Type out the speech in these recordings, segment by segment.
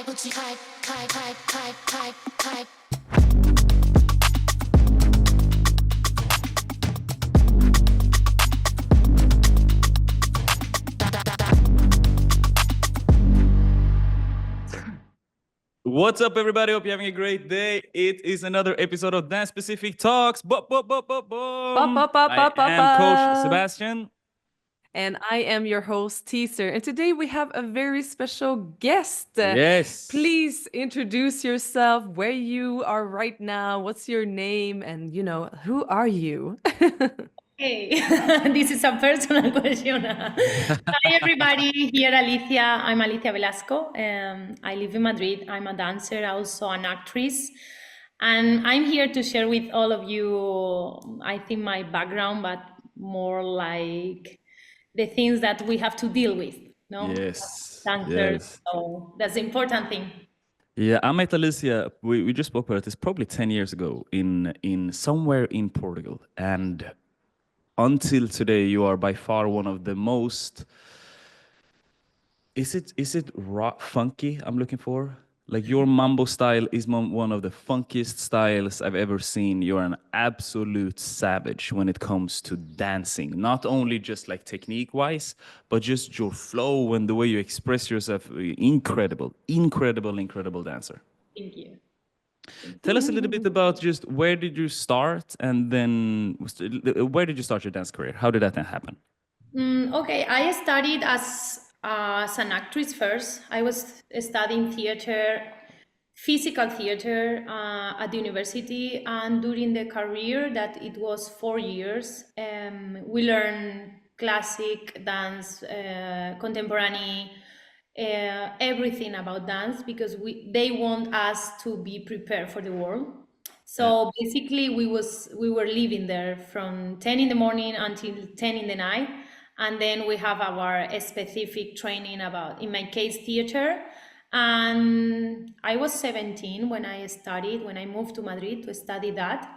What's up, everybody? Hope you're having a great day. It is another episode of Dance Specific Talks. I am Coach Sebastian. And I am your host, t-zer. And today we have a very special guest. Yes. Please introduce yourself, where you are right now, what's your name, and, who are you? Hey, this is a personal question. Hi, everybody. Here, Alicia. I'm Alicia Velasco. I live in Madrid. I'm a dancer, also an actress. And I'm here to share with all of you, I think, my background, but more like the things that we have to deal with. No? Yes. Dancers. Yes. So that's the important thing. Yeah, I met Alicia. We just spoke about this probably 10 years ago in somewhere in Portugal. And until today, you are by far one of the most. Is it rock funky? I'm looking for. Like your Mambo style is one of the funkiest styles I've ever seen. You're an absolute savage when it comes to dancing. Not only just like technique-wise, but just your flow and the way you express yourself. Incredible dancer. Thank you. Tell us a little bit about just where did you start, and then where did you start your dance career? How did that then happen? Okay, I studied as an actress first. I was studying theater, physical theater at the university, and during the career that it was 4 years, we learned classic dance, contemporary, everything about dance, because they want us to be prepared for the world. So basically we were living there from 10 in the morning until 10 in the night. And then we have our specific training about, in my case, theater. And I was 17 when I moved to Madrid to study that.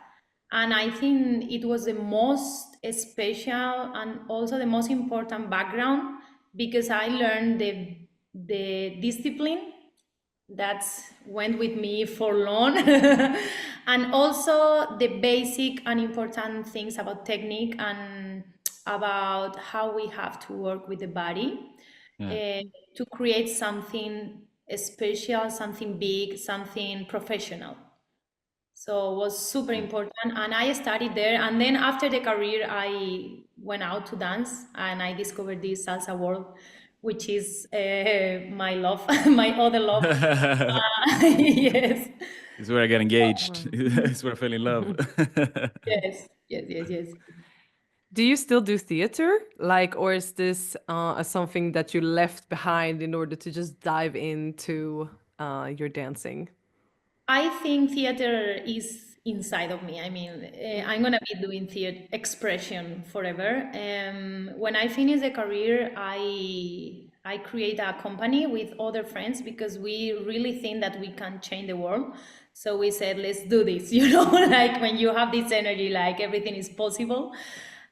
And I think it was the most special and also the most important background, because I learned the discipline that went with me for long, and also the basic and important things about technique and about how we have to work with the body to create something special, something big, something professional. So it was super important, and I studied there. And then after the career, I went out to dance, and I discovered this salsa world, which is my love, my other love. Yes. It's where I got engaged. It's where I fell in love. Yes. Do you still do theater? Or is this something that you left behind in order to just dive into your dancing? I think theater is inside of me. I mean, I'm gonna be doing theater expression forever. When I finish the career, I create a company with other friends, because we really think that we can change the world. So we said, let's do this, like when you have this energy, like everything is possible.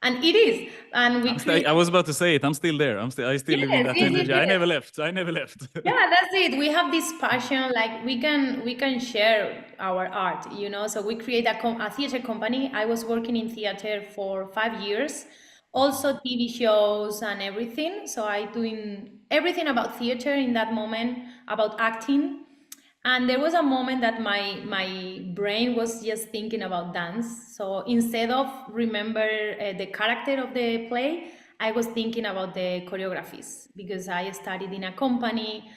And it is. And I was about to say it. I'm still there. I still live in that energy. Yes. I never left. Yeah, that's it. We have this passion. Like we can share our art. So we create a theater company. I was working in theater for 5 years, also TV shows and everything. So I doing everything about theater in that moment, about acting. And there was a moment that my brain was just thinking about dance. So instead of remember the character of the play, I was thinking about the choreographies, because I studied in a company.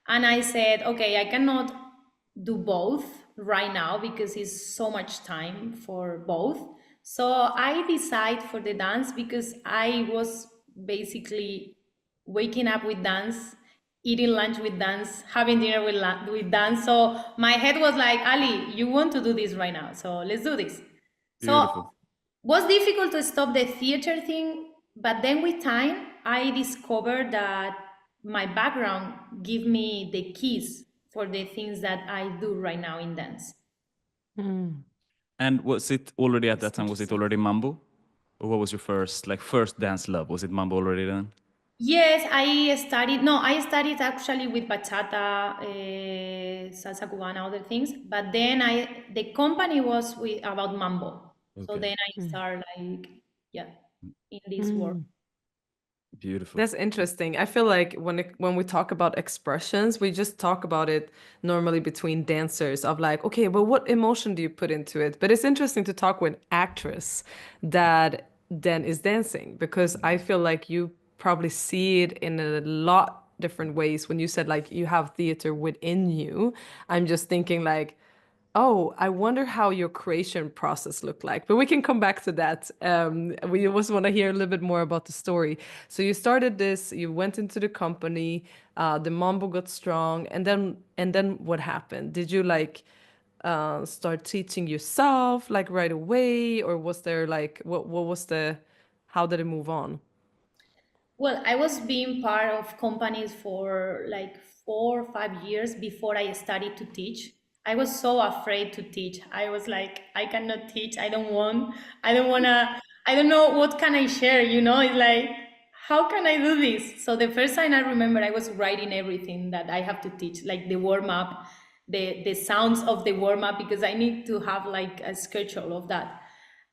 And I said, okay, I cannot do both right now because it's so much time for both. So I decided for the dance, because I was basically waking up with dance, eating lunch with dance, having dinner with dance. So my head was like, Ali, you want to do this right now, so let's do this. Beautiful. So it was difficult to stop the theater thing, but then with time, I discovered that my background give me the keys for the things that I do right now in dance. And was it already at that time, was it already Mambo? Or what was your first dance love? Was it Mambo already then? Yes, I studied actually with bachata, salsa cubana, other things. But then the company was about mambo. So Okay. then I started like, yeah, in this work. Mm. Beautiful. That's interesting. I feel like when we talk about expressions, we just talk about it normally between dancers of like, okay, but what emotion do you put into it? But it's interesting to talk with actress that then is dancing because I feel like you probably see it in a lot different ways. When you said like you have theater within you, I'm just thinking like, oh, I wonder how your creation process looked like. But we can come back to that. We just want to hear a little bit more about the story. So you started this, you went into the company, the Mambo got strong, and then what happened? Did you like start teaching yourself like right away, or was there like what was the how did it move on? Well, I was being part of companies for like 4 or 5 years before I started to teach. I was so afraid to teach. I was like, I cannot teach. I don't wanna, I don't know what can I share, It's like, how can I do this? So the first time I remember I was writing everything that I have to teach, like the warm up, the sounds of the warm up, because I need to have like a schedule of that.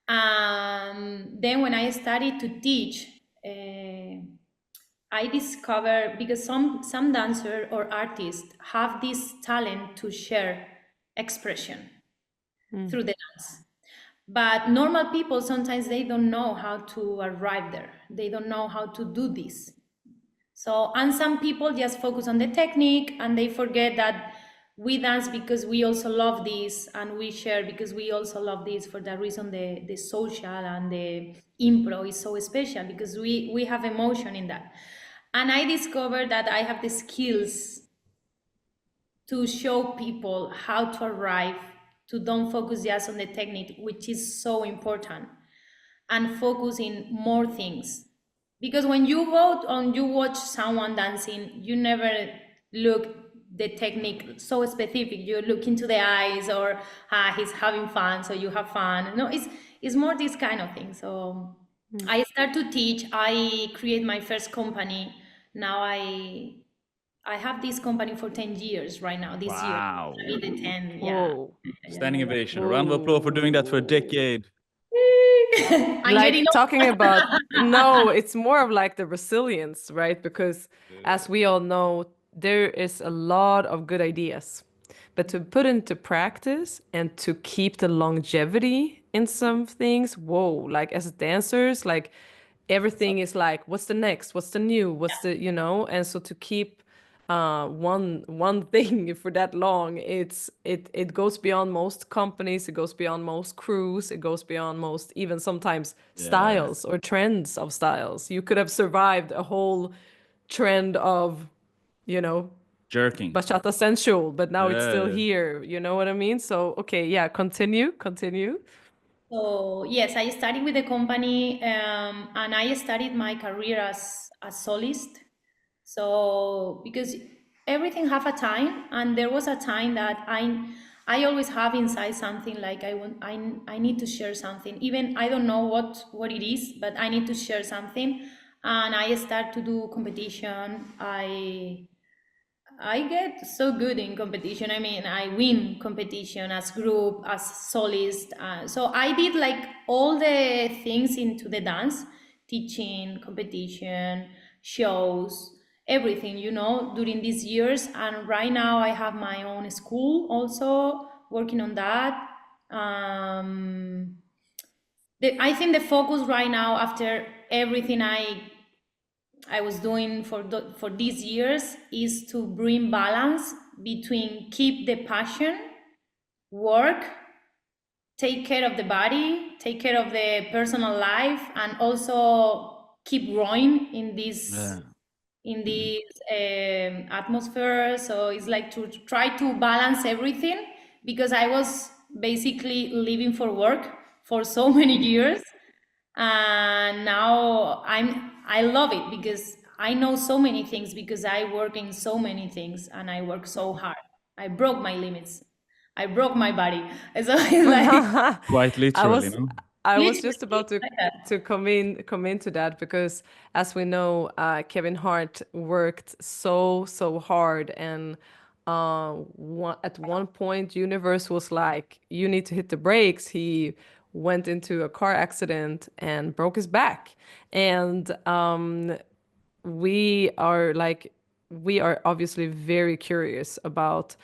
Then when I started to teach, I discovered, because some dancer or artists have this talent to share expression through the dance. But normal people sometimes they don't know how to arrive there. They don't know how to do this. So, and some people just focus on the technique and they forget that we dance because we also love this, and we share because we also love this. For that reason, the social and the impro is so special, because we have emotion in that. And I discovered that I have the skills to show people how to arrive, to don't focus just on the technique, which is so important, and focus in more things. Because when you go on, you watch someone dancing, you never look the technique so specific. You look into the eyes, or he's having fun, so you have fun. No, it's more this kind of thing. So I start to teach. I create my first company. Now I have this company for 10 years right now. This year, Wow. I mean, the 10, yeah. Whoa. Standing ovation. A round of applause for doing that for a decade. I'm getting Like old. talking about no, it's more of like the resilience, right? Because as we all know, there is a lot of good ideas, but to put into practice and to keep the longevity in some things, whoa, like as dancers, like everything is like, what's the next? What's the new? What's the, and so to keep one thing for that long, it goes beyond most companies, it goes beyond most crews, it goes beyond most even sometimes Yeah. styles or trends of styles. You could have survived a whole trend of, you know, Jerking. bachata sensual, but now it's still Yeah. here. You know what I mean? So okay, yeah, continue. So yes, I started with the company, and I started my career as a solist. So because everything have a time, and there was a time that I always have inside something like I need to share something. Even I don't know what it is, but I need to share something, and I start to do competition. I get so good in competition. I mean, I win competition as group, as solist. So I did like all the things into the dance, teaching, competition, shows, everything, during these years. And right now I have my own school also, working on that. I think the focus right now, after everything I was doing for these years, is to bring balance between keep the passion, work, take care of the body, take care of the personal life, and also keep growing in this Yeah. atmosphere. So it's like to try to balance everything, because I was basically living for work for so many years, and now I love it, because I know so many things, because I work in so many things and I work so hard. I broke my limits. I broke my body. So it's like, Quite I literally, was no? I was just Literally, about to like that. come into that because, as we know, Kevin Hart worked so hard, and at one point, universe was like, "You need to hit the brakes." He went into a car accident and broke his back, and we are like, we are obviously very curious about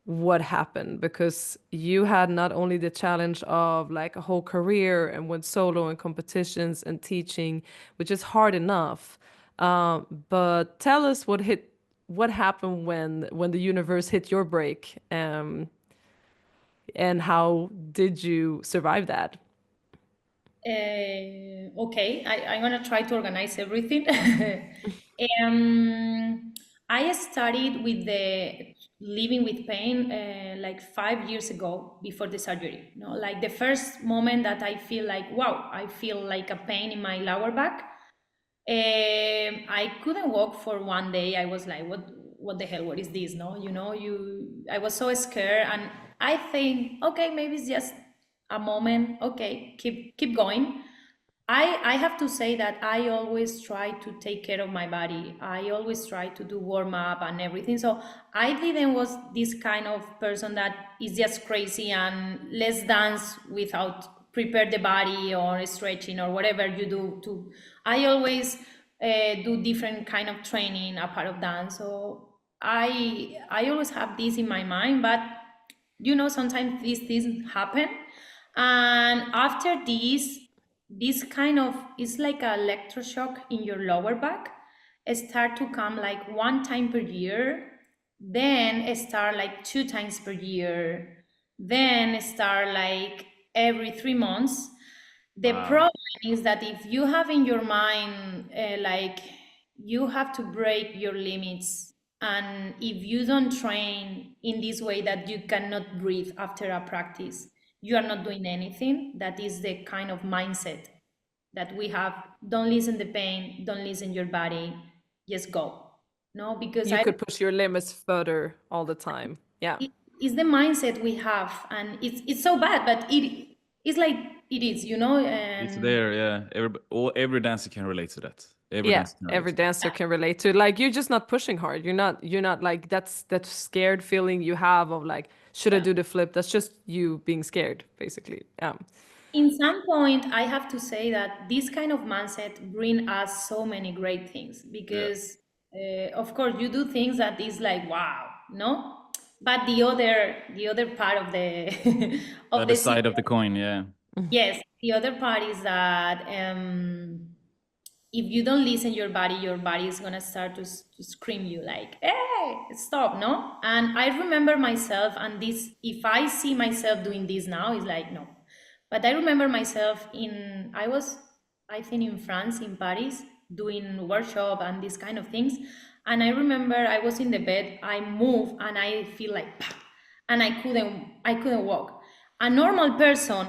what happened, because you had not only the challenge of like a whole career and went solo and competitions and teaching, which is hard enough, but tell us what happened when the universe hit your break, and how did you survive that? Okay, I'm gonna try to organize everything. um, I started with the living with pain like 5 years ago before the surgery. You know, like the first moment that I feel like, wow, I feel like a pain in my lower back. I couldn't walk for one day. I was like, what the hell? What is this? No, I was so scared, and I think, okay, maybe it's just a moment. Okay, keep going. I have to say that I always try to take care of my body. I always try to do warm up and everything. So I didn't was this kind of person that is just crazy and let's dance without prepare the body or stretching or whatever you do. To I always do different kind of training a part of dance. So I always have this in my mind, but sometimes these things happen, and after this kind of is like a electroshock in your lower back start to come like one time per year, then start like 2 times per year, then start like every 3 months. The Wow. problem is that if you have in your mind like you have to break your limits, and if you don't train in this way that you cannot breathe after a practice, you are not doing anything. That is the kind of mindset that we have. Don't listen the pain, don't listen your body, just go. No, because You I could push your limits further all the time. Yeah. it is the mindset we have, and it's so bad, but it's like it is, It's and there, yeah. Every dancer can relate to that. Every Yeah, dancer can relate every to that. dancer can relate to, like, you're just not pushing hard. You're not like, that's that scared feeling you have of like, should I yeah. do the flip? That's just you being scared, basically. In some point, I have to say that this kind of mindset bring us so many great things, Yeah. because of course you do things that is like wow, no, but the other part of the The of other the side of system, the coin, yeah. yes, the other part is that if you don't listen your body is gonna start to scream you like, hey, stop, no. And I remember myself, and this, if I see myself doing this now, it's like no. But I remember myself I was, I think, in France, in Paris, doing workshop and these kind of things. And I remember I was in the bed, I move and I feel like "Pah," and I couldn't walk. A normal person,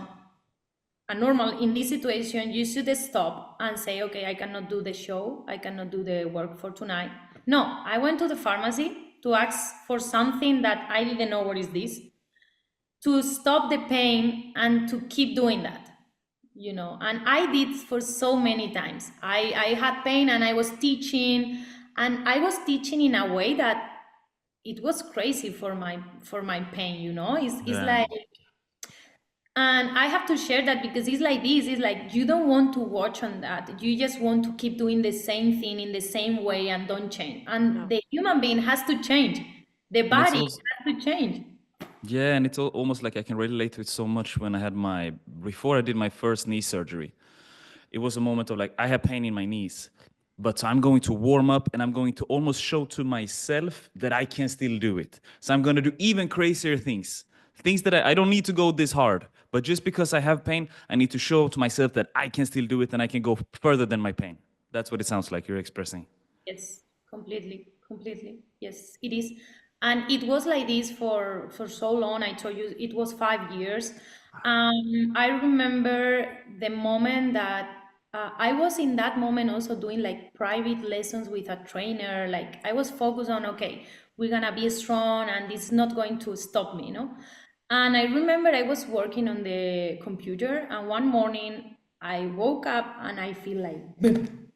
a normal in this situation, you should stop and say, okay, I cannot do the show, I cannot do the work for tonight. No, I went to the pharmacy to ask for something that I didn't know what is this, to stop the pain and to keep doing that. And I did for so many times. I had pain and I was teaching, and I was teaching in a way that it was crazy for my pain. It's Yeah. like, and I have to share that because it's like this. It's like you don't want to watch on that. You just want to keep doing the same thing in the same way and don't change. And Yeah. the human being has to change. The And it's body also, has to change. yeah, and it's almost like I can relate to it so much when I had before I did my first knee surgery. It was a moment of like, I have pain in my knees, but I'm going to warm up and I'm going to almost show to myself that I can still do it. So I'm going to do even crazier things that I don't need to go this hard. But just because I have pain, I need to show to myself that I can still do it and I can go further than my pain. That's what it sounds like you're expressing. Yes, completely, completely. Yes, it is. And it was like this for so long. I told you it was 5 years. I remember the moment that I was in that moment also doing like private lessons with a trainer. Like I was focused on, okay, we're gonna be strong and it's not going to stop me, And I remember I was working on the computer, and one morning I woke up and I feel like boom,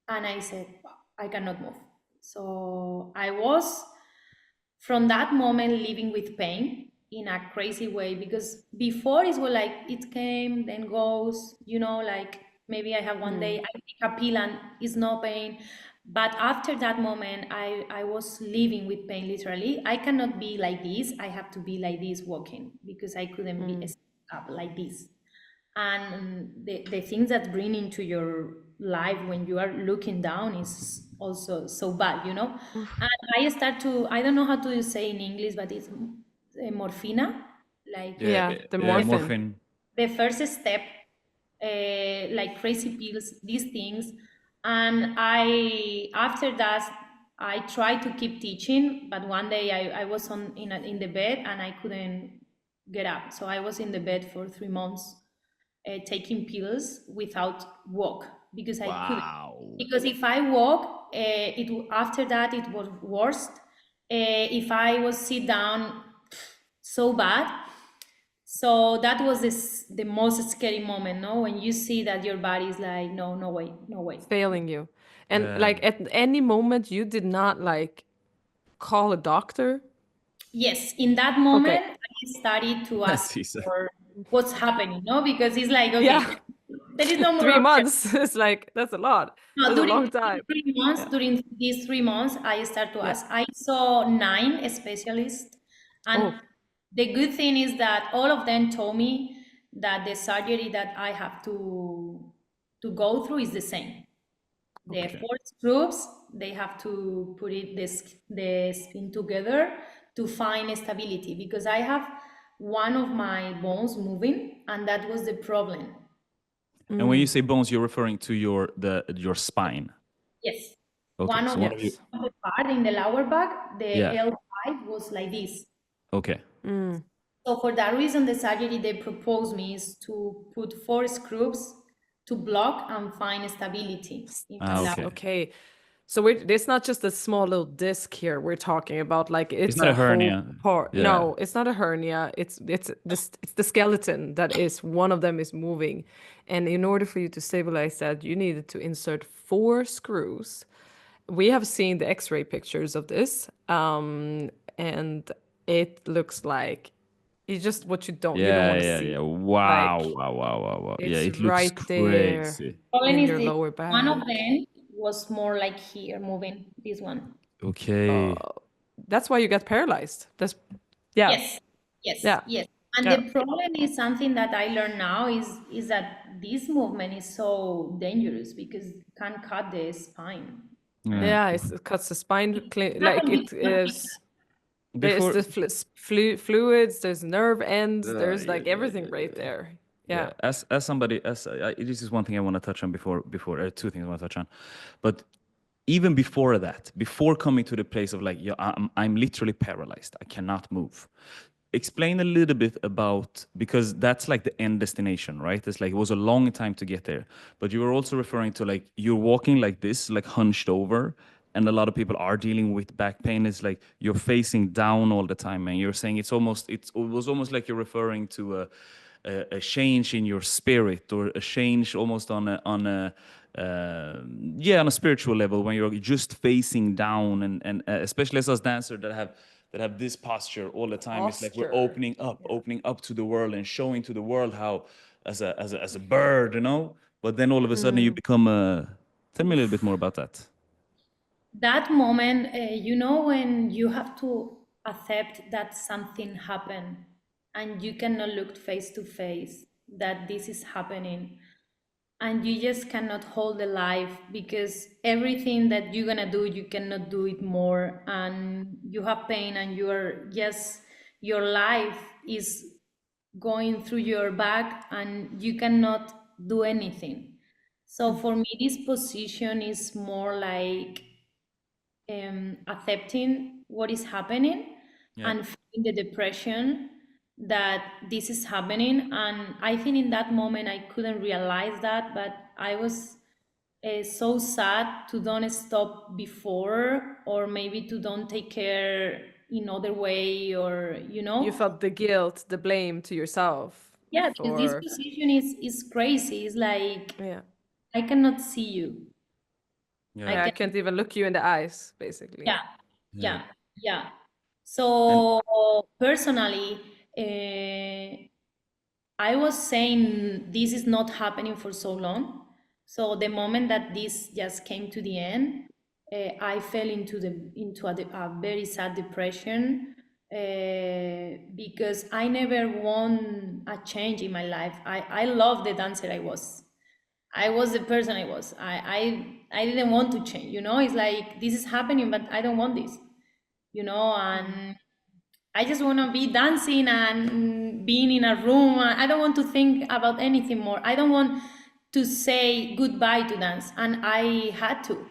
and I said, "Wow, I cannot move." So I was from that moment living with pain in a crazy way, because before it was like it came then goes, like maybe I have one day I take a pill and it's no pain. But after that moment, I was living with pain literally. I cannot be like this, I have to be like this walking, because I couldn't be up like this. And the things that bring into your life when you are looking down is also so bad, and I start to, I don't know how to say in English, but it's morphina, like Yeah, the yeah, morphine. morphine. the first step, like crazy pills, these things. And I, after that, I tried to keep teaching, but one day I was in the bed and I couldn't get up. So I was in the bed for 3 months, taking pills without walk, because I couldn't. Wow. Because if I walk, after that it was worse. If I was sit down, so bad. So that was the most scary moment, no? When you see that your body is like, no, no way, no way. Failing you. And Yeah. like at any moment you did not like call a doctor? Yes, in that moment, I started to ask t-zer. for what's happening, no? Because it's like, okay, Yeah. there is no more 3 option. months. It's like, that's a lot. No, That's a long time. during these 3 months, I start to Yeah. ask. I saw 9 specialists, and Oh. the good thing is that all of them told me that the surgery that I have to go through is the same. The Okay. 4 screws, they have to put the skin together to find stability, because I have one of my bones moving, and that was the problem. And when you say bones, you're referring to your spine. Yes. Okay. One So of one of you. the part in the lower back, the Yeah. L5 was like this. Okay. So for that reason, the surgery they proposed me is to put 4 screws to block and find stability in my Okay. Okay. So it's not just a small little disc here we're talking about. Like it's not a whole hernia. part. Yeah. No, it's not a hernia. It's the skeleton that is one of them is moving, and in order for you to stabilize that, you needed to insert 4 screws. We have seen the X-ray pictures of this, and it looks like it's just what you don't want to Yeah. see. Wow. Like Wow. Yeah, it's it looks right there crazy. problem in is your this, lower one of back. them was more like here moving, this one. Okay. That's why you get paralyzed. That's yeah. Yeah. Yes. And Yeah. the problem is something that I learn now is that this movement is so dangerous, because it can cut the spine. Yeah, it cuts the spine like Happened it is. There's Before. the fluids, there's nerve ends, there's Yeah. like everything right there. Yeah. Yeah. As somebody, this is one thing I want to touch on before. Two things I want to touch on, but even before that, before coming to the place of like, yeah, I'm literally paralyzed. I cannot move. Explain a little bit about, because that's like the end destination, right? It's like it was a long time to get there, but you were also referring to like you're walking like this, like hunched over, and a lot of people are dealing with back pain. It's like you're facing down all the time, and you're saying it was almost like you're referring to a change in your spirit, or a change almost on a on a spiritual level, when you're just facing down, and especially as us dancers that have this posture all the time. It's like we're Posture. opening up to the world and showing to the world how as a bird, but then all of a sudden you become a tell me a little bit more about that. That moment, when you have to accept that something happened, and you cannot look face to face that this is happening, and you just cannot hold the life, because everything that you're gonna do, you cannot do it more, and you have pain, and your life is going through your back, and you cannot do anything. So for me, this position is more like accepting what is happening, Yeah. and feeling the depression that this is happening. And I think in that moment I couldn't realize that, but I was so sad to don't stop before, or maybe to don't take care in other way, or You felt the guilt, the blame to yourself yeah, because this for, position is crazy. It's like yeah. I cannot see you. I Yeah, I Yeah. can can't even look you in the eyes, basically. yeah, Yeah. yeah, yeah. And So personally, I was saying this is not happening for so long. So the moment that this just came to the end, I fell into a very sad depression, because I never want a change in my life. I love the dancer I was. I was the person I was. I didn't want to change. It's like this is happening, but I don't want this. And I just want to be dancing and being in a room. I don't want to think about anything more. I don't want to say goodbye to dance. And I had to.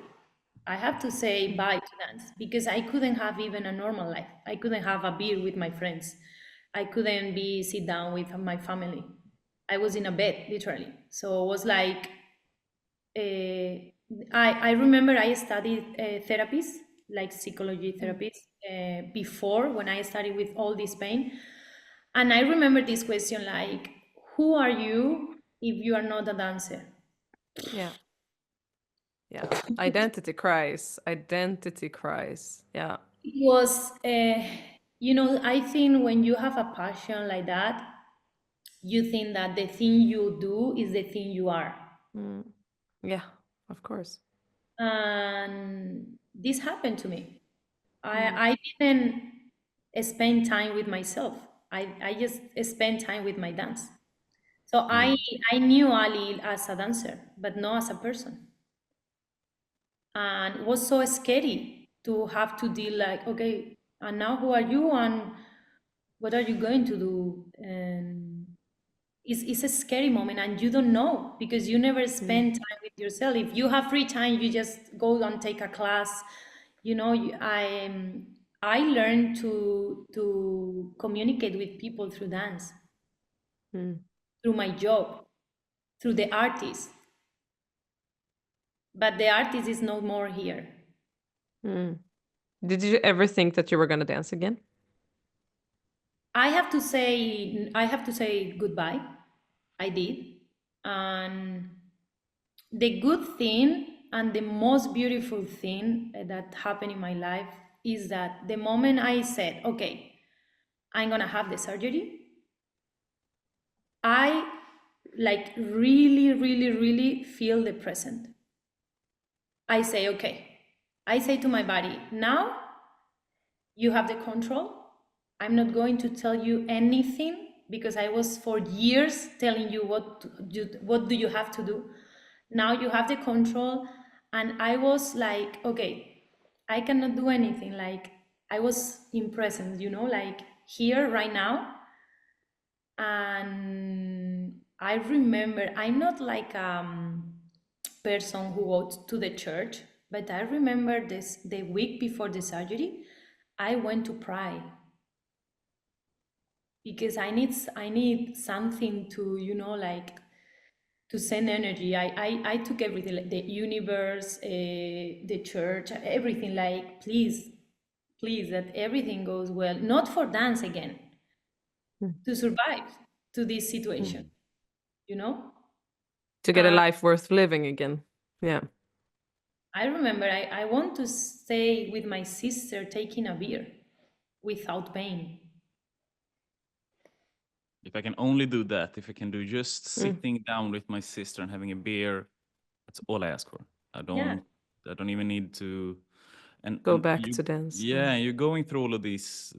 I have to say bye to dance because I couldn't have even a normal life. I couldn't have a beer with my friends. I couldn't be sit down with my family. I was in a bed literally. So it was like I remember I studied therapies, like psychology therapies, before when I studied with all this pain. And I remember this question like, who are you if you are not a dancer? Yeah. Yeah. Identity cries. Identity cries. Yeah. It was, I think when you have a passion like that, you think that the thing you do is the thing you are. Mm. Yeah, of course. And this happened to me. Mm. I didn't spend time with myself. I just spent time with my dance. So I mm, I knew Ali as a dancer, but not as a person. And it was so scary to have to deal like, okay, and now who are you and what are you going to do? And it's a scary moment and you don't know because you never Mm. spend time with yourself. If you have free time, you just go and take a class. I learned to communicate with people through dance, Mm. through my job, through the artist. But the artist is no more here. Mm. Did you ever think that you were going to dance again? I have to say goodbye. I did. And the good thing and the most beautiful thing that happened in my life is that the moment I said, okay, I'm gonna have the surgery, I like really, really, really feel the present. I say, okay, I say to my body, now you have the control. I'm not going to tell you anything because I was for years telling you what do you have to do. Now you have the control. And I was like, okay, I cannot do anything. Like I was in presence, like here right now. And I remember I'm not like person who goes to the church, but I remember this the week before the surgery, I went to pray because I need something to like to send energy. I took everything like the universe, the church, everything like please that everything goes well, not for dance again, Mm. to survive to this mm. situation, you know. To get a life worth living again. Yeah. I remember I want to stay with my sister taking a beer without pain. If I can only do that, if I can do just Mm. sitting down with my sister and having a beer, that's all I ask for. I Yeah. don't even need to. Go And back you, to dance. yeah, you're going through all of these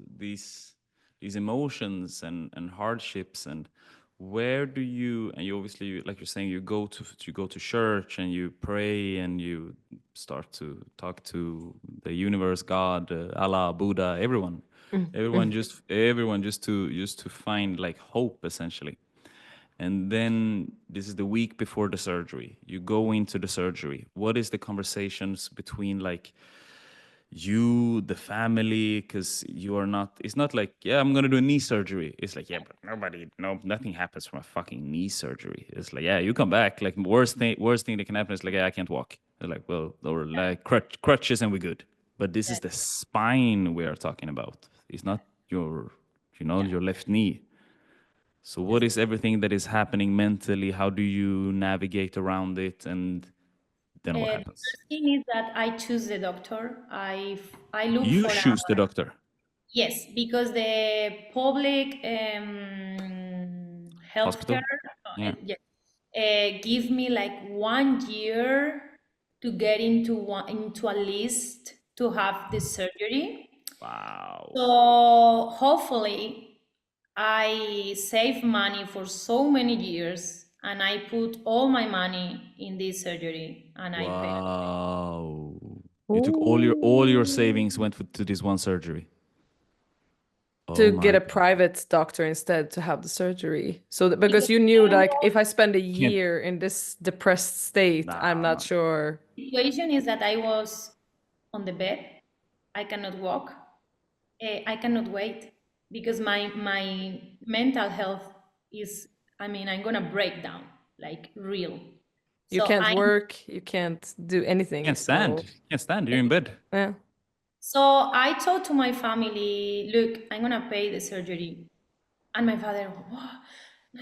emotions and hardships, and where do you, and you obviously, like you're saying, you go to church and you pray and you start to talk to the universe, God, Allah, Buddha, everyone, Mm. everyone, Mm. just to find like hope essentially. And then this is the week before the surgery. You go into the surgery. What is the conversations between like you, the family? Because you are not, it's not like, yeah, I'm gonna do a knee surgery. It's like, yeah, but nothing happens from a fucking knee surgery. It's like, yeah, you come back. Like worst thing that can happen is like, yeah, I can't walk. They're like, well, or like crutches and we're good. But this is the spine we are talking about. It's not your, your left knee. So what is everything that is happening mentally? How do you navigate around it? And then what The happens? first thing is that I choose the doctor. I look You for a, choose the doctor. yes, because the public Hospital? healthcare Yeah. give me like 1 year to get into a list to have the surgery. Wow. So hopefully I save money for so many years and I put all my money in this surgery and I pay. Wow. You took all your savings went to this one surgery. To Oh get my a private doctor instead to have the surgery. So because you knew like if I spend a year in this depressed state, I'm not sure. The situation is that I was on the bed. I cannot walk. I cannot wait because my mental health is, I mean, I'm gonna break down like real. You So can't work, you can't do anything. Can't stand. Can't stand. You're in bed. Yeah. So I told to my family, look, I'm gonna pay the surgery. And my father, "Wow,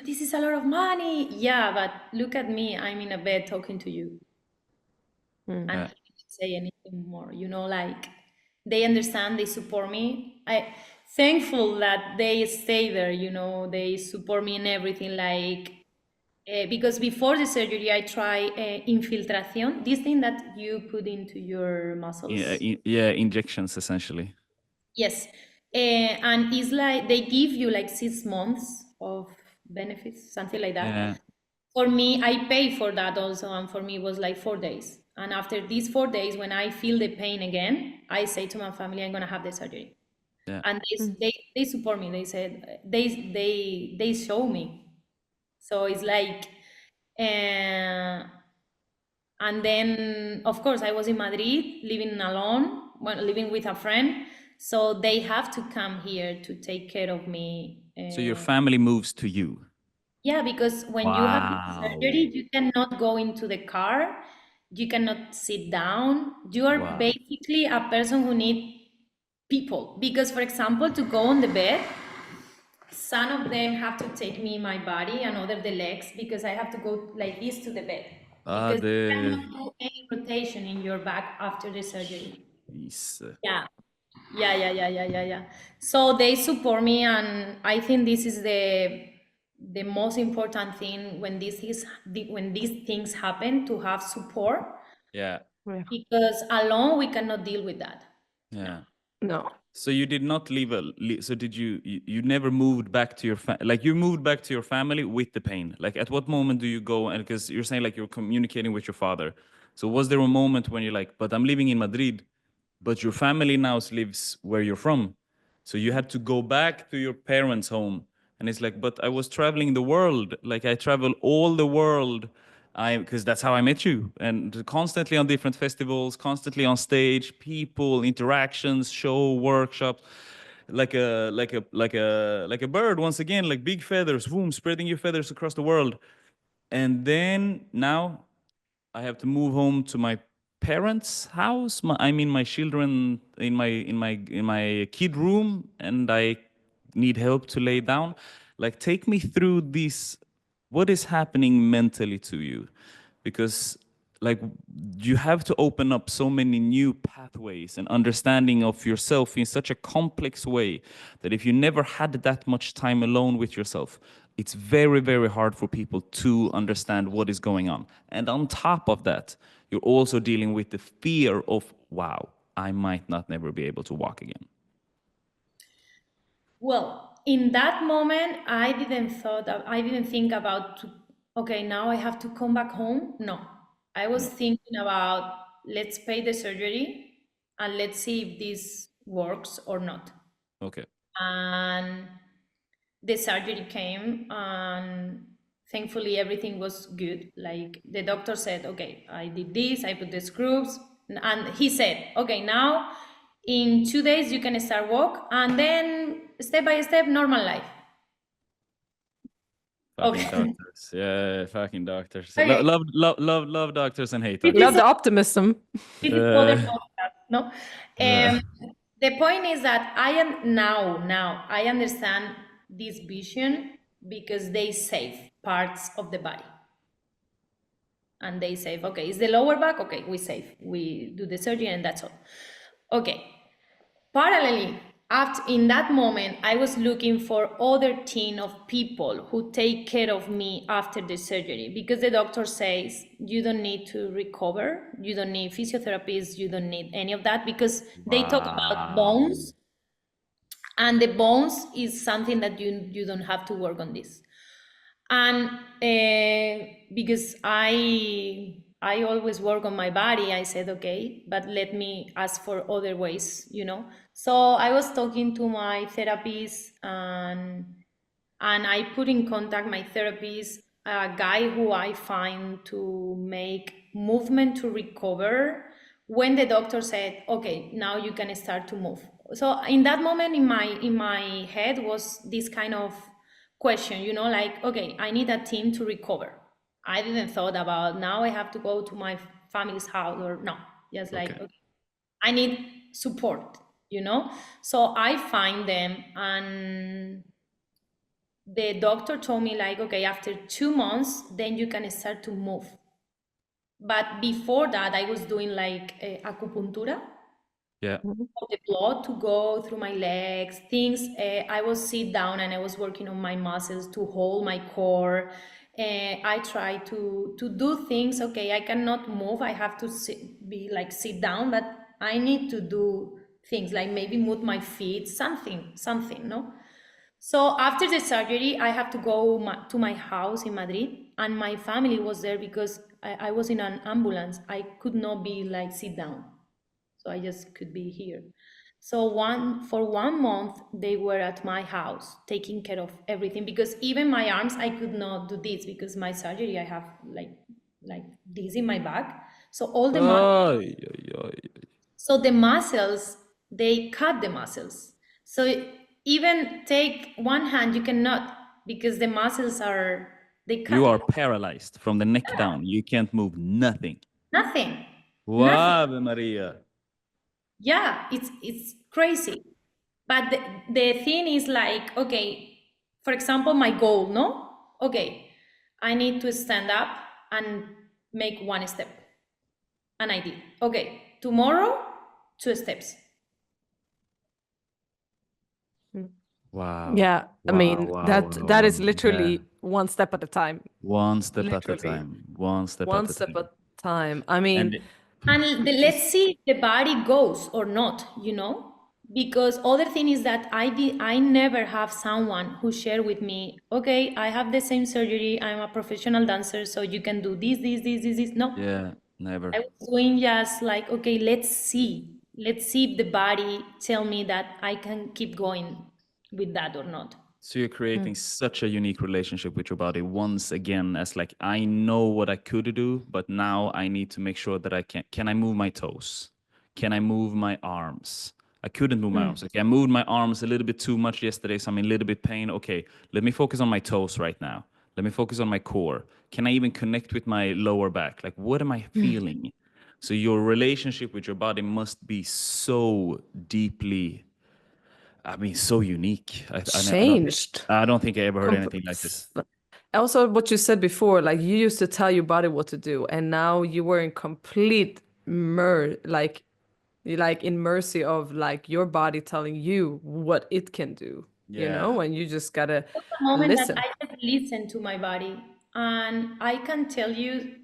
this is a lot of money." Yeah, but look at me, I'm in a bed talking to you. And he didn't say anything more, like they understand, they support me. I thankful that they stay there, they support me in everything, like because before the surgery I try infiltration, this thing that you put into your muscles. Yeah, injections essentially. Yes. And it's like they give you like 6 months of benefits, something like that. Yeah. For me, I pay for that also, and for me it was like 4 days. And after these 4 days, when I feel the pain again, I say to my family, I'm gonna have the surgery. Yeah. And they support me. They said they show me. So it's like, and then of course I was in Madrid, living alone, living with a friend. So they have to come here to take care of me. So your family moves to you. Yeah, because when you have the surgery, you cannot go into the car, you cannot sit down. You are basically a person who needs people. Because, for example, to go on the bed, some of them have to take me my body and other the legs because I have to go like this to the bed. Because you cannot do any rotation in your back after the surgery. Yeah. So they support me, and I think this is the most important thing when when these things happen, to have support. Yeah. Because alone we cannot deal with that. Yeah. No. So you did not so did you never moved back to your like you moved back to your family with the pain? Like at what moment do you go, and because you're saying like you're communicating with your father. So was there a moment when you're like, but I'm living in Madrid, but your family now lives where you're from. So you had to go back to your parents' home. And it's like, but I was traveling the world. Like I travel all the world. Because that's how I met you, and constantly on different festivals, constantly on stage, people, interactions, show, workshops, like a bird once again, like big feathers, boom, spreading your feathers across the world. And then now I have to move home to my parents' house. My children in my kid room, and I need help to lay down. Like, take me through this. What is happening mentally to you? Because like you have to open up so many new pathways and understanding of yourself in such a complex way that if you never had that much time alone with yourself, it's very, very hard for people to understand what is going on. And on top of that, you're also dealing with the fear of, wow, I might not never be able to walk again. Well, in that moment, I didn't think about, okay, now I have to come back home. No, I was thinking about, let's pay the surgery and let's see if this works or not. Okay. And the surgery came, and thankfully everything was good. Like the doctor said, okay, I did this, I put the screws, and he said, okay, now in 2 days you can start walk, and then step by step, normal life. Fucking doctors. Yeah, fucking doctors. Okay. Love doctors and hate We doctors. love the optimism. This is other podcast. No. Yeah. The point is that I am now I understand this vision because they save parts of the body. And they save, okay, it's the lower back, okay, we save. We do the surgery and that's all. Okay. Parallelly, after in that moment, I was looking for other team of people who take care of me after the surgery because the doctor says you don't need to recover, you don't need physiotherapists, you don't need any of that because they talk about Wow. bones, and the bones is something that you don't have to work on this. And because I always work on my body, I said okay, but let me ask for other ways, you know. So I was talking to my therapist, and I put in contact my therapist, a guy who I find to make movement to recover when the doctor said okay, now you can start to move. So in that moment in my head was this kind of question, you know, like okay, I need a team to recover. I didn't thought about now I have to go to my family's house or no, just like Okay. okay, I need support, you know. So I find them, and the doctor told me like okay, after 2 months then you can start to move. But before that I was doing like acupunctura Yeah. for the blood to go through my legs, things. I was sit down and I was working on my muscles to hold my core. I try to do things. Okay, I cannot move. I have to sit down, but I need to do things like maybe move my feet, something, no? So after the surgery, I have to go to my house in Madrid, and my family was there because I was in an ambulance. I could not be like sit down, so I just could be here. So for 1 month they were at my house taking care of everything because even my arms I could not do this because my surgery I have like this in my back. So all the Ay, ay, ay. so the muscles, they cut the muscles. So even take one hand, you cannot because the muscles are, they You cut it. are paralyzed from the neck down. You can't move nothing. Nothing. Nothing. Wow, Maria. Yeah, it's crazy. But the thing is like, okay, for example, my goal, no? Okay, I need to stand up and make one step. And I did. Okay, tomorrow, 2 steps. Wow. Yeah, I Wow, mean wow, that wow, that wow. is Yeah. literally one step at a time. One step at a Literally time. One step one at a step at time. a time. I mean, And And let's see if the body goes or not, you know? Because other thing is that I never have someone who share with me, okay, I have the same surgery, I'm a professional dancer, so you can do this. No, yeah, never. I was doing just like, okay, let's see. Let's see if the body tell me that I can keep going with that or not. So you're creating such a unique relationship with your body once again, as like I know what I could do, but now I need to make sure that I can I move my toes? Can I move my arms? I couldn't move my arms. Okay, I moved my arms a little bit too much yesterday, so I'm in a little bit pain. Okay, let me focus on my toes right now. Let me focus on my core. Can I even connect with my lower back? Like, what am I feeling? So your relationship with your body must be so deeply, I mean, so unique. changed. I don't think I ever heard Comp- anything like this. Also, what you said before, like you used to tell your body what to do, and now you were in complete like you like in mercy of like your body telling you what it can do, you know, Yeah. and you just gotta A moment that listen. I just listen to my body, and I can tell you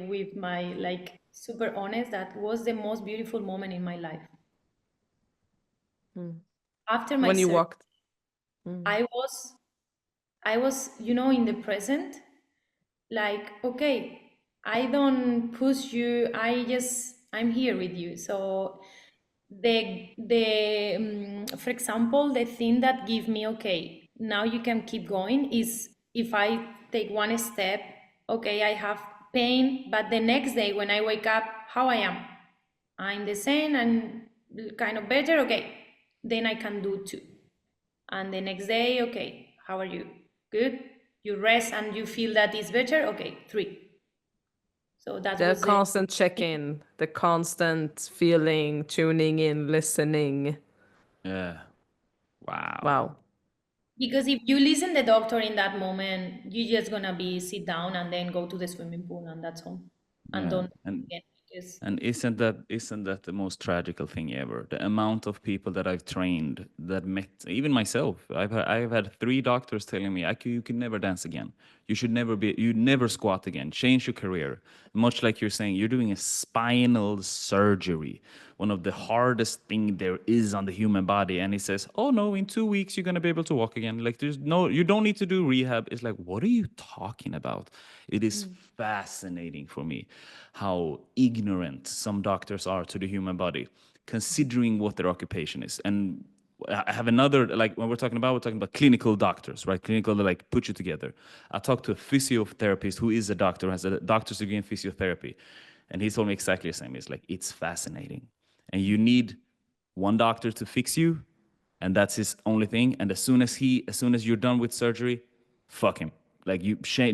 with my like super honest that was the most beautiful moment in my life. After my When you surgery, walked. I was I was, you know, in the present, like, okay, I don't push you, I'm here with you. So for example, the thing that give me, okay, now you can keep going is if I take one step, okay, I have pain, but the next day when I wake up, how I am, I'm the same and kind of better, okay, then I can do two. And the next day, okay, how are you? Good? You rest and you feel that it's better? Okay, three. So that The was the, constant check-in, the constant feeling, tuning in, listening. Yeah. Wow. Wow. because if you listen the doctor in that moment, you're just gonna be sit down and then go to the swimming pool and that's all. And Yeah. don't And again because And isn't that the most tragical thing ever? The amount of people that I've trained that met, even myself. I've had 3 doctors telling me, you can never dance again. You never squat again. Change your career. Much like you're saying, you're doing a spinal surgery, one of the hardest thing there is on the human body. And he says, oh no, in 2 weeks you're gonna be able to walk again. Like you don't need to do rehab. It's like, what are you talking about? It is fascinating for me how ignorant some doctors are to the human body, considering what their occupation is. And I have another, like when we're talking about clinical doctors, right? Clinical, like put you together. I talked to a physiotherapist who is a doctor, has a doctor's degree in physiotherapy. And he told me exactly the same. It's like, it's fascinating. And you need one doctor to fix you, and that's his only thing. And as soon as you're done with surgery, fuck him. Like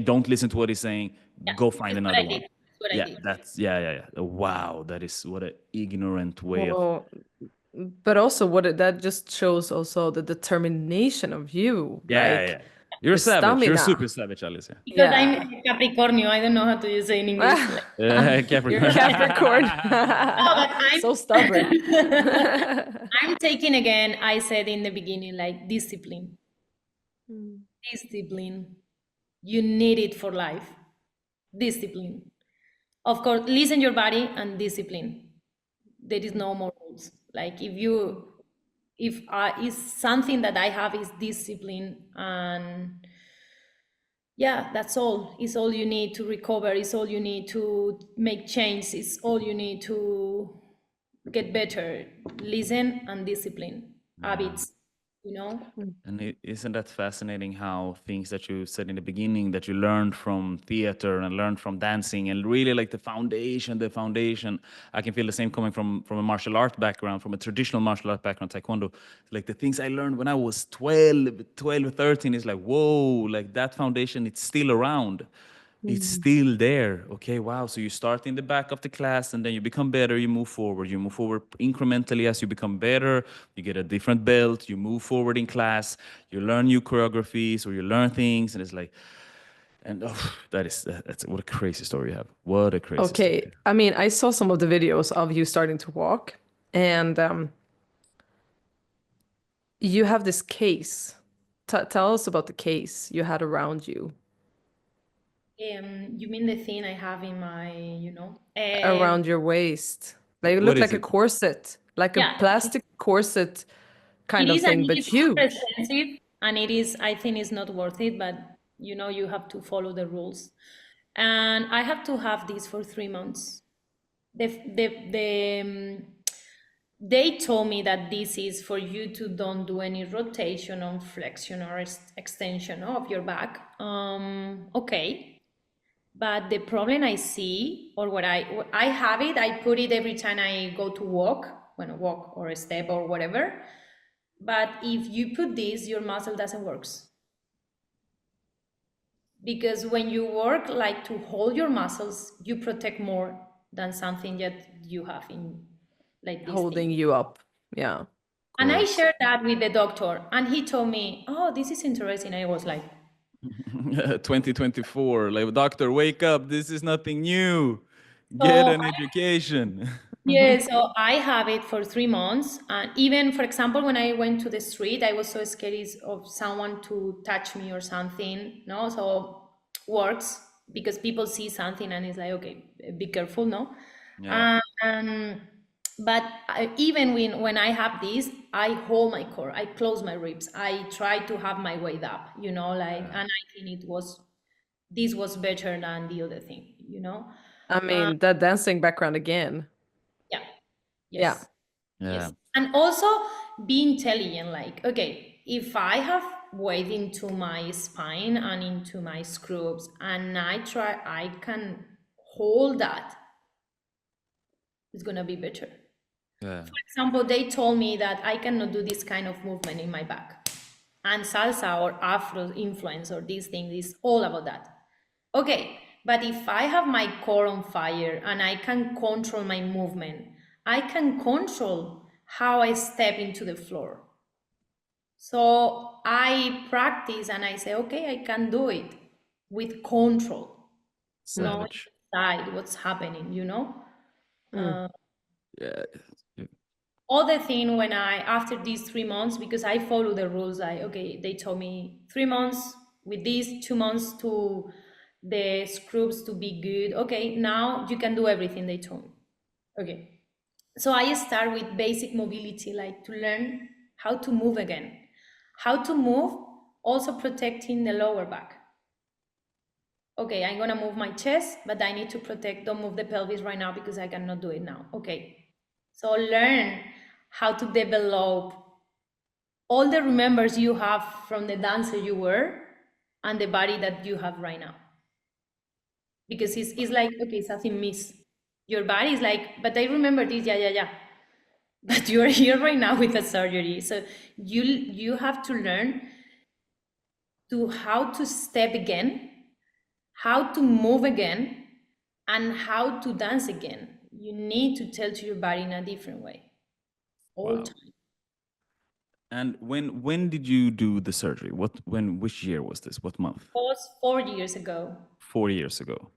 don't listen to what he's saying. yeah, Go find that's what another I one. did. That's what I Yeah, did. wow, that is what an ignorant way of. Well, but also that just shows also the determination of you, Yeah. like You're a the savage. You're a super stamina. savage, Alicia. Because I'm Yeah. a Capricornio, I don't know how to say in English. Like, You're Capricorn. Capricorn. no, but So stubborn. I'm taking again, I said in the beginning, like discipline. Discipline. You need it for life. Discipline. Of course, listen your body and discipline. There is no more rules. Like if something that I have is discipline, and yeah, that's all. It's all you need to recover. It's all you need to make change. It's all you need to get better. Listen and discipline. Habits, you know? And isn't that fascinating how things that you said in the beginning that you learned from theater and learned from dancing and really like the foundation. I can feel the same coming from a martial art background, from a traditional martial art background, taekwondo. Like the things I learned when I was 12 or 13 is like, whoa, like that foundation, it's still around. It's still there. Okay, wow. So you start in the back of the class and then you become better, you move forward. You move forward incrementally as you become better. You get a different belt, you move forward in class, you learn new choreographies or you learn things. And it's like, and oh, that's what a crazy story you have. What a crazy Okay, story. I mean, I saw some of the videos of you starting to walk, and you have this case. Tell us about the case you had around you, You mean the thing I have in my, you know? around your waist. Like it What looked is like a it? corset, like a Yeah, plastic corset it kind of is, and thing, it but is super huge. expensive, and it is, I think it's not worth it, but you know, you have to follow the rules. And I have to have this for 3 months. They told me that this is for you to don't do any rotation or flexion or extension of your back. Okay. But the problem I see, or what I have it, I put it every time I go to walk, when I walk or a step or whatever. But if you put this, your muscle doesn't work. Because when you work like to hold your muscles, you protect more than something that you have in like this thing. Holding you up. Yeah. And I Correct. shared that with the doctor, and he told me, "Oh, this is interesting." I was like, 2024, like, doctor, wake up. This is nothing new. Get "So an education. yeah." So I have it for 3 months, and even for example, when I went to the street, I was so scared of someone to touch me or something. No, so works because people see something and it's like, okay, be careful, no. Yeah. Um, but even when I have this, I hold my core, I close my ribs, I try to have my weight up, you know, like, and I think this was better than the other thing, you know. I mean, that dancing background again. Yeah, Yeah. yes, Yeah. yes, and also be intelligent. Like, okay, if I have weight into my spine and into my screws, and I can hold that, it's gonna be better. Yeah. For example, they told me that I cannot do this kind of movement in my back. And salsa or Afro influence or these things is all about that. Okay, but if I have my core on fire and I can control my movement, I can control how I step into the floor. So I practice and I say, okay, I can do it with control, knowing Savage. inside what's happening, you know? Uh, Yeah. Other thing when after these 3 months, because I follow the rules, okay, they told me 3 months with these 2 months to the scrubs to be good. Okay, now you can do everything they told me. Okay. So I start with basic mobility, like to learn how to move again. How to move, also protecting the lower back. Okay, I'm gonna move my chest, but I need to protect, don't move the pelvis right now because I cannot do it now. Okay. So learn how to develop all the remembers you have from the dancer you were and the body that you have right now. Because it's like, okay, something miss. Your body is like, but I remember this, yeah. But you are here right now with a surgery. So you have to learn to how to step again, how to move again, and how to dance again. You need to tell to your body in a different way all Wow. time. And when did you do the surgery? Which year was this? What month? It was 4 years ago. 4 years ago.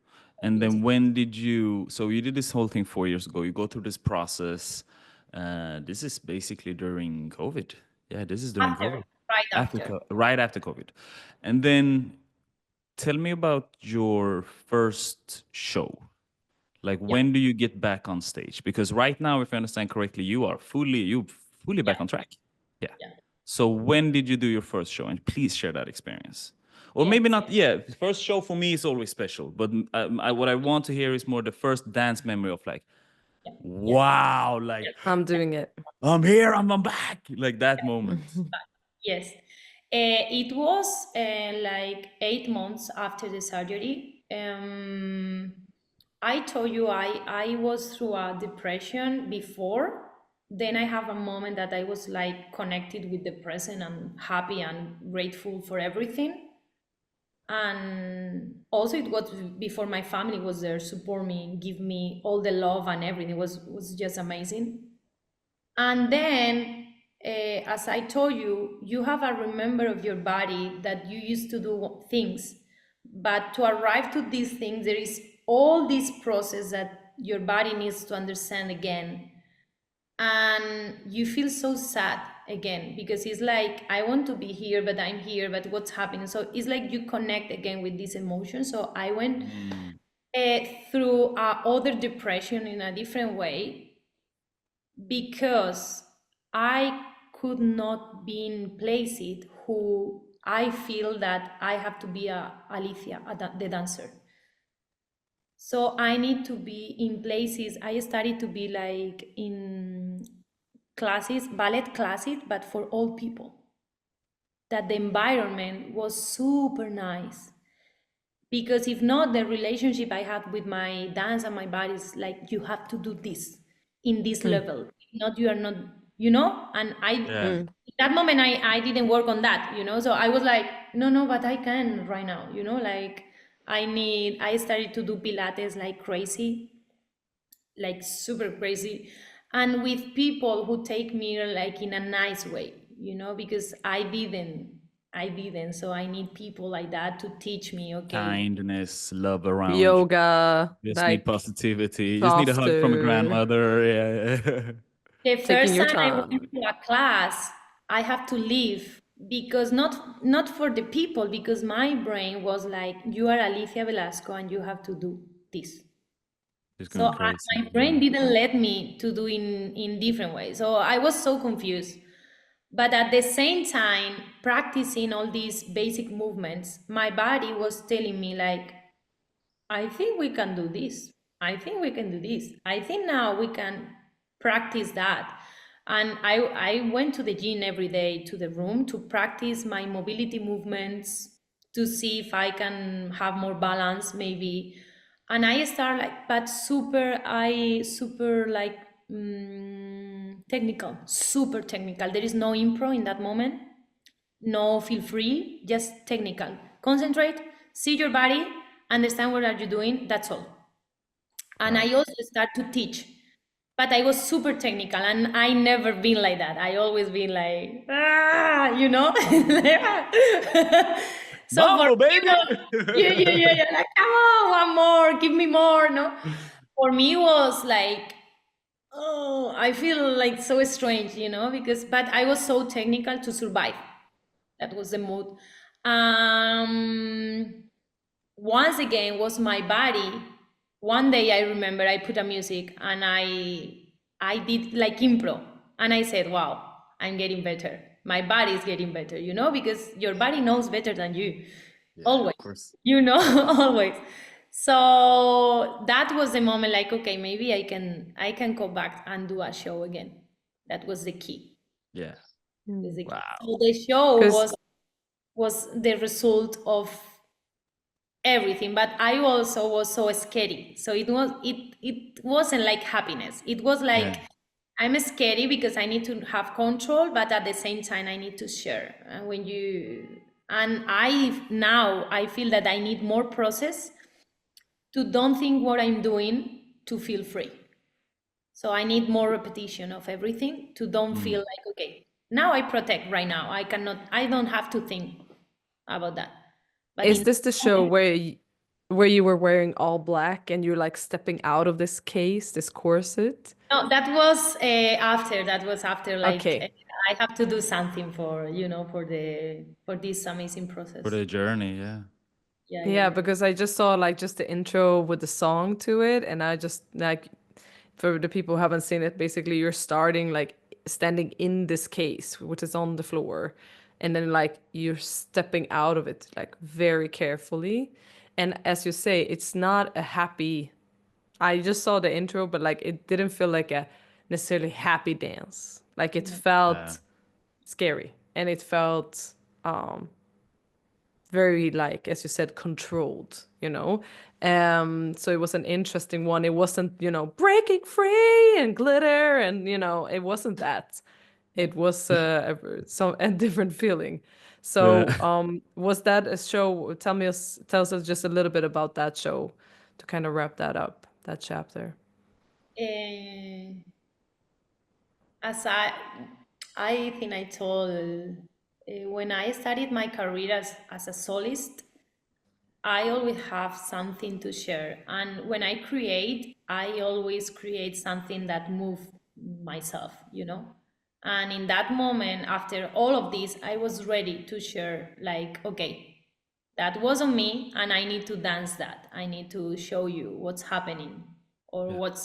And then when did you, so you did this whole thing 4 years ago, you go through this process. This is basically during COVID. Yeah, this is during After, COVID. right after. Right after COVID. And then tell me about your first show. Like, when do you get back on stage? Because right now, if I understand correctly, you fully back on track. Yeah. Yeah. So when did you do your first show? And please share that experience. Or Yes. maybe not. Yeah, first show for me is always special. But what I want to hear is more the first dance memory of like, wow, like I'm doing it. I'm here, I'm back, like that moment. Yes. It was like 8 months after the surgery. I told you I was through a depression before. Then I have a moment that I was like connected with the present and happy and grateful for everything. And also it was before my family was there, support me, give me all the love and everything. It was just amazing. And then, as I told you, you have a remember of your body that you used to do things. But to arrive to these things, there is all this process that your body needs to understand again. And you feel so sad again because it's like, I want to be here, but I'm here, but what's happening? So it's like you connect again with this emotion. So I went through other depression in a different way because I could not be in places who I feel that I have to be Alicia, the dancer. So I need to be in places. I started to be like in classes, ballet classes, but for all people. That the environment was super nice. Because if not, the relationship I had with my dance and my body is like, you have to do this in this level. If not, you are not, you know? And in that moment, I didn't work on that, you know? So I was like, no, but I can right now, you know? Like, I started to do Pilates like crazy, like super crazy. And with people who take me like in a nice way, you know? Because I didn't. So I need people like that to teach me, okay. Kindness, love around you. Yoga, You just like need positivity. You just need a hug from a grandmother. Yeah. The taking first your time I time. went to a class, I have to leave because not for the people, because my brain was like, you are Alicia Velasco and you have to do this. Just So going crazy. my brain didn't let me to do in different ways. So I was so confused. But at the same time, practicing all these basic movements, my body was telling me like, I think we can do this. I think we can do this. I think now we can practice that. And I went to the gym every day, to the room, to practice my mobility movements, to see if I can have more balance maybe. And I start like, but super like technical, super technical. There is no impro in that moment. No feel free, just technical. Concentrate, see your body, understand what are you doing, that's all. And I also start to teach, but I was super technical, and I never been like that. I always been like, you know. So for Mambo, me, baby! like, come on, one more, give me more, no. For me, it was like, oh, I feel like so strange, you know, but I was so technical to survive. That was the mood. Once again was my body. One day I remember I put a music and I did like impro, and I said, wow, I'm getting better. My body is getting better, you know, because your body knows better than you. Always, Of course. you know. Always. So that was the moment, like, okay, maybe I can go back and do a show again. That was the key. Yeah. Was the key. Wow. So the show 'Cause- was the result of everything, but I also was so scary. So it wasn't like happiness. It was like, Yeah. I'm scary because I need to have control, but at the same time I need to share. And I feel that I need more process to don't think what I'm doing to feel free. So I need more repetition of everything to don't feel like, okay, now I protect right now. I don't have to think about that. But Is in this the show where you were wearing all black and you're like stepping out of this case, this corset? No, that was after. That was after. Like, Okay. I have to do something for, for this amazing process. For the journey, yeah. Yeah, because I just saw like just the intro with the song to it, and I just like, for the people who haven't seen it, basically you're starting like standing in this case, which is on the floor, and then like you're stepping out of it like very carefully. And as you say, it's not a happy. I just saw the intro, but like it didn't feel like a necessarily happy dance. Like it felt scary, and it felt very, like as you said, controlled, you know. So it was an interesting one. It wasn't, you know, breaking free and glitter, and you know, it wasn't that. It was a different feeling. So was that a show? Tell us just a little bit about that show to kind of wrap that up, that chapter. Uh, as I think I told, when I started my career as a soloist, I always have something to share. And when I create, I always create something that moves myself, you know? And in that moment, after all of this, I was ready to share, like, okay, that was on me, and I need to dance that. I need to show you what's happening, or what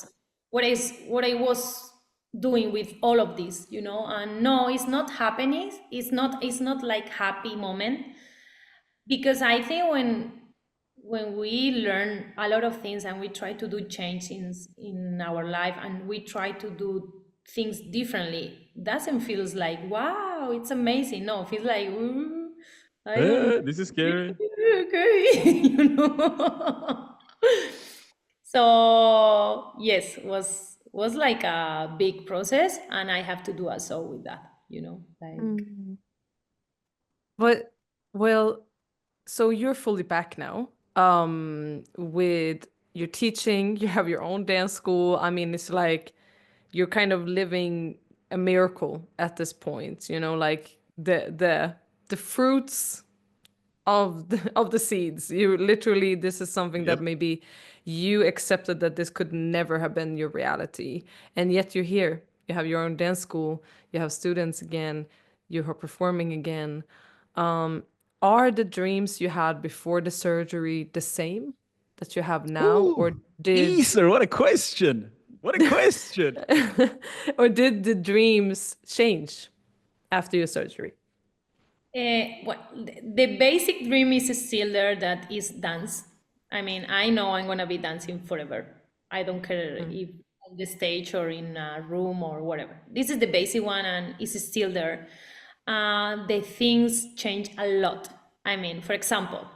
I was doing with all of this, you know? And no, it's not happening. It's not like happy moment, because I think when we learn a lot of things and we try to do change in our life, and we try to do things differently, doesn't feels like, wow, it's amazing. No, it feels like, ooh, I don't This is scary. okay. You know. So yes, was like a big process, and I have to do a show with that, you know, like. But well, so you're fully back now. With your teaching, you have your own dance school. I mean, it's like you're kind of living a miracle at this point, you know, like the fruits of the seeds. You literally, this is something that Yep. maybe you accepted that this could never have been your reality, and yet you're here. You have your own dance school, you have students again, you are performing again. Are the dreams you had before the surgery the same that you have now, or Ooh, did Easter, what a question. What a question. or did the dreams change after your surgery? The basic dream is still there, that is dance. I mean, I know I'm gonna be dancing forever. I don't care if on the stage or in a room or whatever. This is the basic one, and it's still there. The things change a lot. I mean, for example,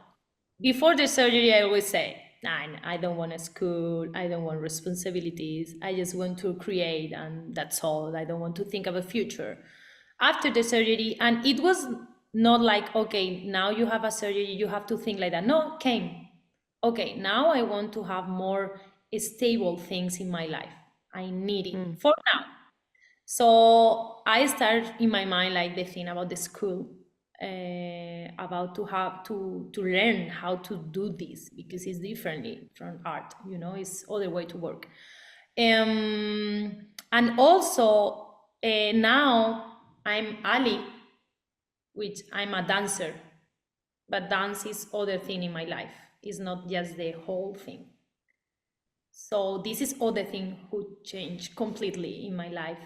before the surgery, I always say, nah, I don't want a school, I don't want responsibilities, I just want to create, and that's all. I don't want to think of a future. After the surgery, and it was not like, okay, now you have a surgery, you have to think like that. No, came. okay, now I want to have more stable things in my life. I need it for now. So I start in my mind like the thing about the school, about to have to learn how to do this, because it's differently from art, you know, it's other way to work. And also now I'm Ali, which I'm a dancer, but dance is other thing in my life. It's not just the whole thing. So this is other thing who changed completely in my life.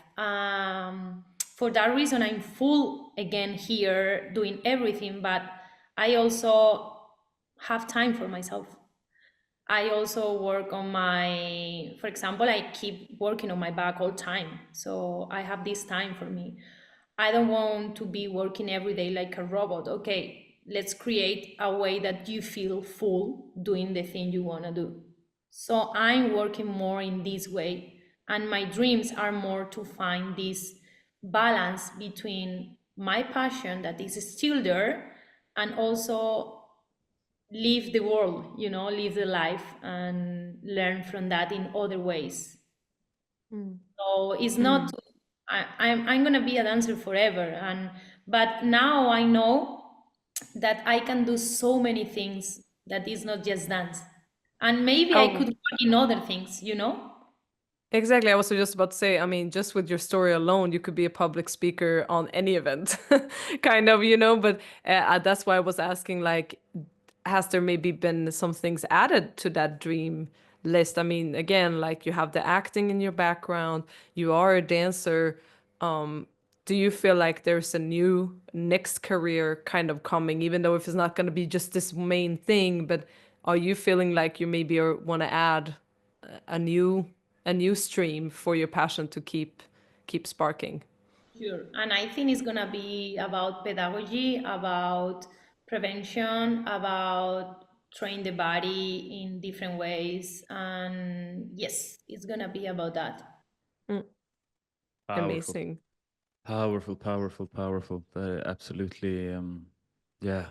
For that reason, I'm full again here doing everything, but I also have time for myself. I also work on my, for example, I keep working on my back all time. So I have this time for me. I don't want to be working every day like a robot. Okay, let's create a way that you feel full doing the thing you want to do. So I'm working more in this way. And my dreams are more to find this balance between my passion that is still there and also live the world, you know, live the life and learn from that in other ways. So it's not I'm gonna be a dancer forever, and but now I know that I can do so many things that is not just dance, and maybe I Oh, could work in other things, you know. exactly. I was just about to say, I mean, just with your story alone, you could be a public speaker on any event, kind of, you know, but that's why I was asking, like, has there maybe been some things added to that dream list? I mean, again, like you have the acting in your background, you are a dancer. Do you feel like there's a new next career kind of coming, even though if it's not going to be just this main thing, but are you feeling like you maybe want to add a new a new stream for your passion to keep sparking? Sure. And I think it's gonna be about pedagogy, about prevention, about train the body in different ways. And yes, it's gonna be about that. Powerful. Amazing. Powerful, powerful, powerful. Absolutely. Yeah.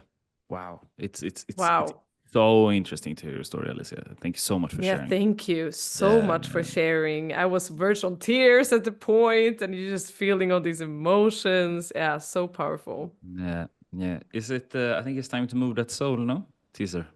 Wow. It's Wow. so interesting to hear your story, Alicia. Thank you so much for Yeah, sharing. thank you so Yeah. much for sharing. I was verged on tears at the point, and you're just feeling all these emotions. Yeah, so powerful. Yeah. Yeah. Is it? I think it's time to move that soul. No, t-zer.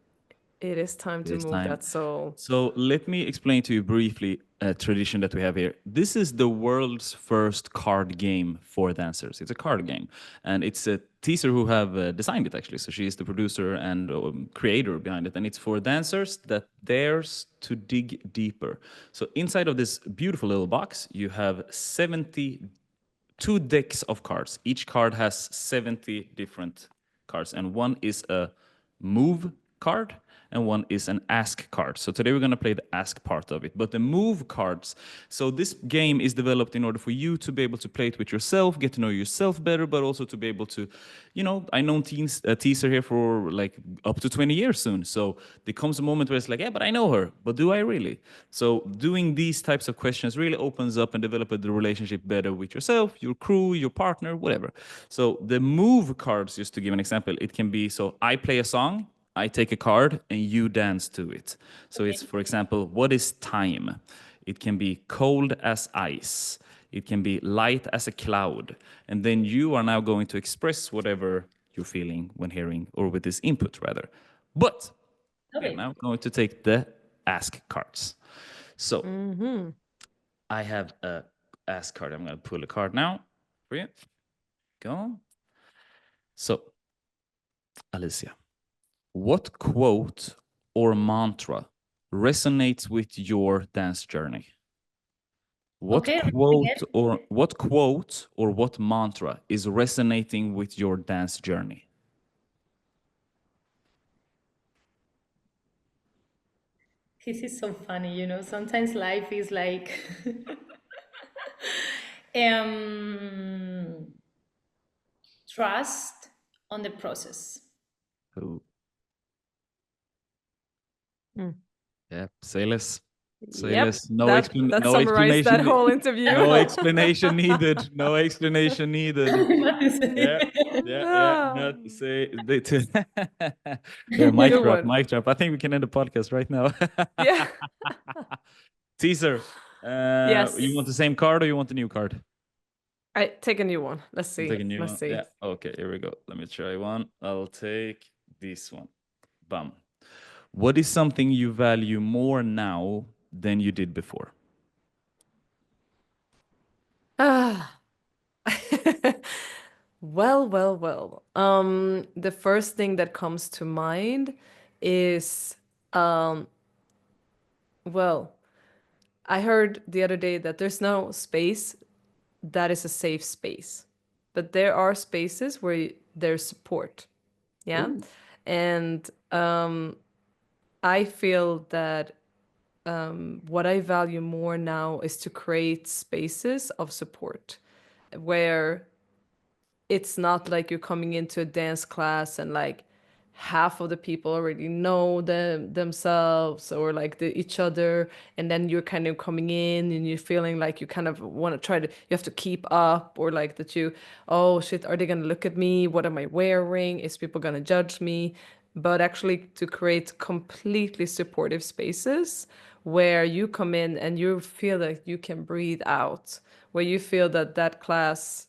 It is time It to is move time. that soul. So let me explain to you briefly a tradition that we have here. This is the world's first card game for dancers. It's a card game, and it's a teaser who have designed it actually. So she is the producer and creator behind it, and it's for dancers that dares to dig deeper. So inside of this beautiful little box, you have 72 decks of cards. Each card has 70 different cards, and one is a move card and one is an ask card. So today we're going to play the ask part of it. But the move cards, so this game is developed in order for you to be able to play it with yourself, get to know yourself better, but also to be able to, you know, I know t-zer here for like up to 20 years soon. So there comes a moment where it's like, yeah, but I know her, but do I really? So doing these types of questions really opens up and develops the relationship better with yourself, your crew, your partner, whatever. So the move cards, just to give an example, it can be, so I play a song, I take a card and you dance to it. So it's, for example, what is time? It can be cold as ice. It can be light as a cloud. And then you are now going to express whatever you're feeling when hearing, or with this input rather. But we are Okay. now going to take the ask cards. So I have a ask card. I'm going to pull a card now for you. Go. So, Alicia, what quote or mantra resonates with your dance journey? Okay. Again. What quote or what mantra is resonating with your dance journey? This is so funny, you know. Sometimes life is like um, trust on the process. Oh, Mm. yeah, say less. So Yep, yes, that no summarized that explanation, whole interview. no explanation needed. No explanation needed. What to say? Yeah. Not to say yeah, mic Good drop, one. mic drop. I think we can end the podcast right now. Yeah. Teaser. Yes. You want the same card or you want the new card? I take a new one. Let's I'll see. take a new Let's one. see. Yeah. Okay, here we go. Let me try one. I'll take this one. Bam. What is something you value more now than you did before? Ah. Well. The first thing that comes to mind is, well, I heard the other day that there's no space that is a safe space, but there are spaces where there's support. Yeah. Ooh. And I feel that what I value more now is to create spaces of support where it's not like you're coming into a dance class and like half of the people already know themselves or like each other, and then you're kind of coming in and you're feeling like you kind of want to you have to keep up, or like that you, oh shit, are they gonna look at me, what am I wearing, is people gonna judge me? But actually to create completely supportive spaces where you come in and you feel like you can breathe out, where you feel that that class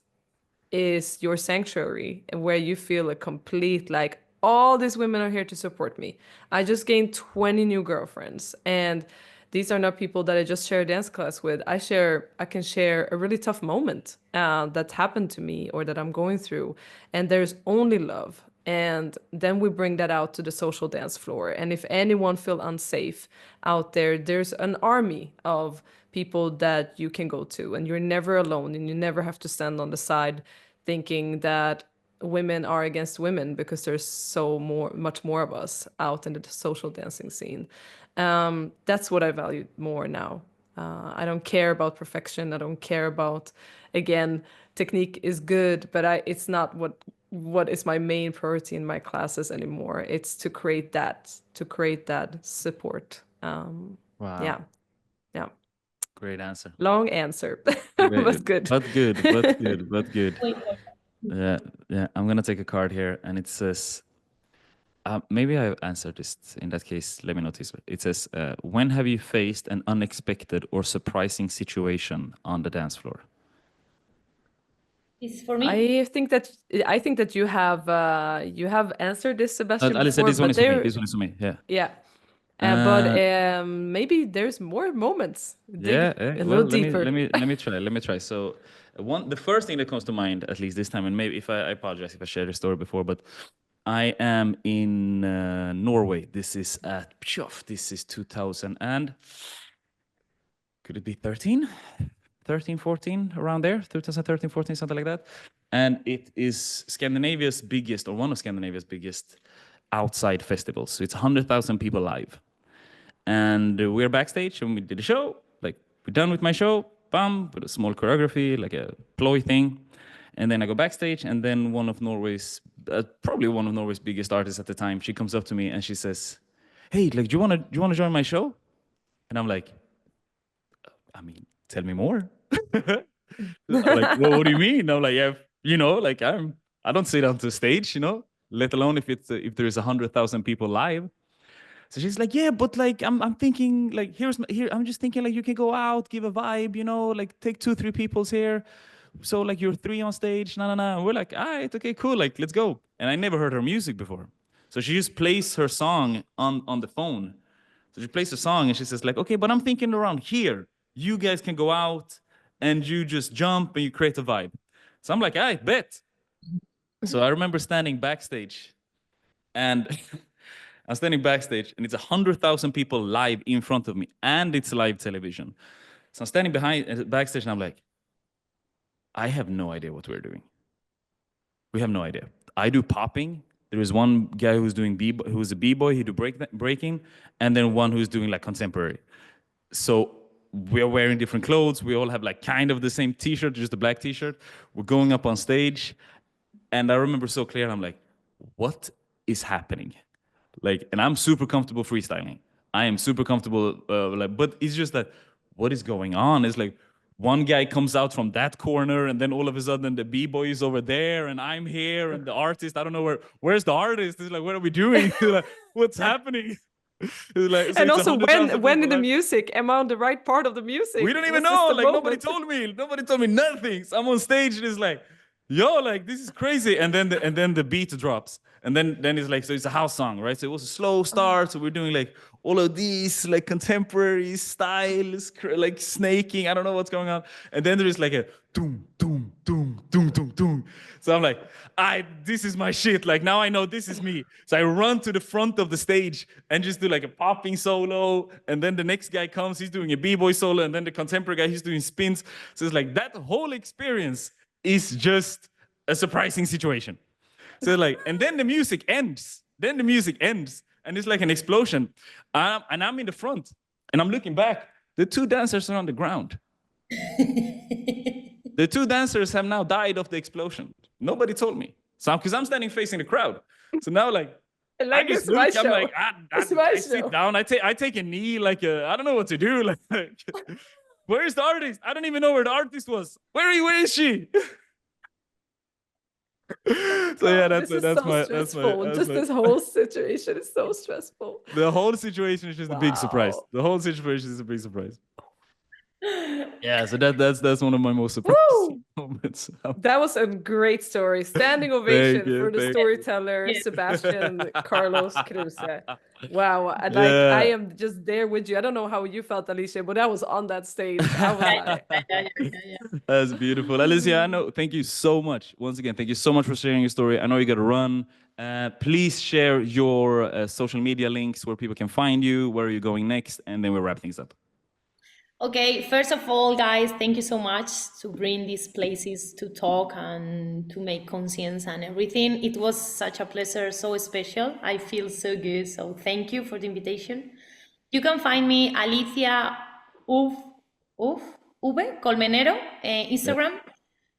is your sanctuary and where you feel a complete, like, all these women are here to support me. I just gained 20 new girlfriends, and these are not people that I just share a dance class with. I can share a really tough moment that happened to me or that I'm going through, and there's only love. And then we bring that out to the social dance floor. And if anyone feel unsafe out there, there's an army of people that you can go to, and you're never alone, and you never have to stand on the side thinking that women are against women, because there's much more of us out in the social dancing scene. That's what I value more now. I don't care about perfection. I don't care about, again, technique is good, but it's not what is my main priority in my classes anymore. It's to create that support. Wow. Yeah. Great answer. Long answer, Great. but good. But good. Wait, Yeah. I'm gonna take a card here, and it says, maybe I answered this. In that case, let me notice. It says, when have you faced an unexpected or surprising situation on the dance floor? it's for me. I think that you have answered this, Sebastian, Alicia, before, this one but is for me. there, This one is for me. Yeah. yeah. But Uh, maybe there's more moments. Dig yeah. a Well, little deeper. let me try. Let me try. So, the first thing that comes to mind, at least this time, and maybe if I apologize if I shared the story before, but I am in Norway. This is 2000 and could it be 13? 13, 14, around there, 2013, 14, something like that. And it is Scandinavia's biggest, or one of Scandinavia's biggest outside festivals. So it's 100,000 people live. And we're backstage and we did a show. Like, we're done with my show, bam, with a small choreography, like a ploy thing. And then I go backstage, and then one of Norway's, probably one of Norway's biggest artists at the time, she comes up to me and she says, "Hey, like, do you wanna join my show?" And I'm like, I mean, tell me more. I'm like, well, what do you mean? I'm like, yeah, like I don't sit on the stage, let alone if there's 100,000 people live. So she's like, yeah, but like I'm thinking like I'm just thinking like you can go out, give a vibe, like take 2-3 people's here. So like you're 3 on stage, no. And we're like, all right, okay, cool, like let's go. And I never heard her music before. So she just plays her song on the phone. So she plays the song and she says like, okay, but I'm thinking around here. You guys can go out and you just jump and you create a vibe. So I'm like, I bet. So I remember standing backstage, and I'm standing backstage, and it's 100,000 people live in front of me, and it's live television. So I'm standing backstage, and I'm like, I have no idea what we're doing. We have no idea. I do popping. There is one guy who's a b-boy. He do breaking, and then one who's doing like contemporary. So we are wearing different clothes. We all have like kind of the same t-shirt, just a black t-shirt. We're going up on stage, and I remember so clear. I'm like, what is happening? Like, and I'm super comfortable freestyling. I am super comfortable. But it's just that what is going on is like one guy comes out from that corner, and then all of a sudden the b-boy is over there, and I'm here, and the artist, I don't know where's the artist. It's like, what are we doing? Like, what's happening? It's like, so And it's also, 100,000 when in people, the like, music, am I on the right part of the music? we don't even Was this know. the Like nobody moment? told me nothing. So I'm on stage and it's like, yo, like this is crazy. And then the beat drops. And then it's like, so it's a house song, right? So it was a slow start. So we're doing like all of these like contemporary styles, like snaking. I don't know what's going on. And then there's like a doom, doom, doom, doom, doom, doom. So I'm like, this is my shit. Like now I know this is me. So I run to the front of the stage and just do like a popping solo. And then the next guy comes, he's doing a b-boy solo. And then the contemporary guy, he's doing spins. So it's like that whole experience is just a surprising situation. So like, and then the music ends. And it's like an explosion. And I'm in the front and I'm looking back. The two dancers are on the ground. The two dancers have now died of the explosion. Nobody told me. So because I'm standing facing the crowd. So now like I just look, I'm like, I sit down, I take a knee, like I don't know what to do. Like where's the artist? I don't even know where the artist was. Where is she? So yeah, that's my This whole situation is so stressful. The whole situation is just a big surprise. The whole situation is a big surprise. Yeah, so that's one of my most surprising moments. That was a great story. Standing ovation for the storyteller, Sebastian Carlos Kruse. Wow, I am just there with you. I don't know how you felt, Alicia, but I was on that stage. I was like, that's beautiful. Alicia, I know. Thank you so much. Once again, thank you so much for sharing your story. I know you got to run. Please share your social media links where people can find you, where are you going next, and then we'll wrap things up. Okay, first of all, guys, thank you so much to bring these places to talk and to make conscience and everything. It was such a pleasure, so special. I feel so good, so thank you for the invitation. You can find me Alicia Colmenero Instagram,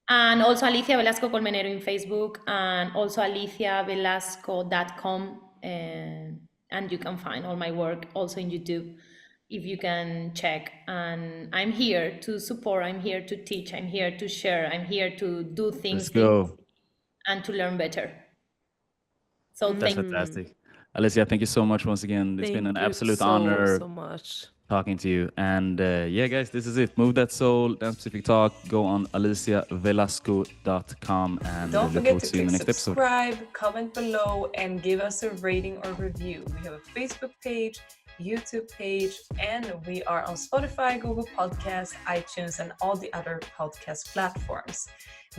and also Alicia Velasco Colmenero in Facebook, and also aliciavelasco.com, and you can find all my work also in YouTube, if you can check. And I'm here to support, I'm here to teach, I'm here to share, I'm here to do things and to learn better. So that's fantastic. Alicia, thank you so much once again. It's been an absolute honor so much talking to you. And yeah, guys, this is it. Move That Soul, Dance Pacific Talk. Go on aliciavelasco.com and don't forget to click subscribe, comment below, and give us a rating or review. We have a Facebook page, YouTube page, and we are on Spotify, Google Podcasts, iTunes, and all the other podcast platforms.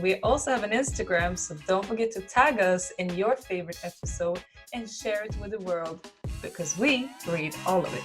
We also have an Instagram, so don't forget to tag us in your favorite episode and share it with the world, because we read all of it.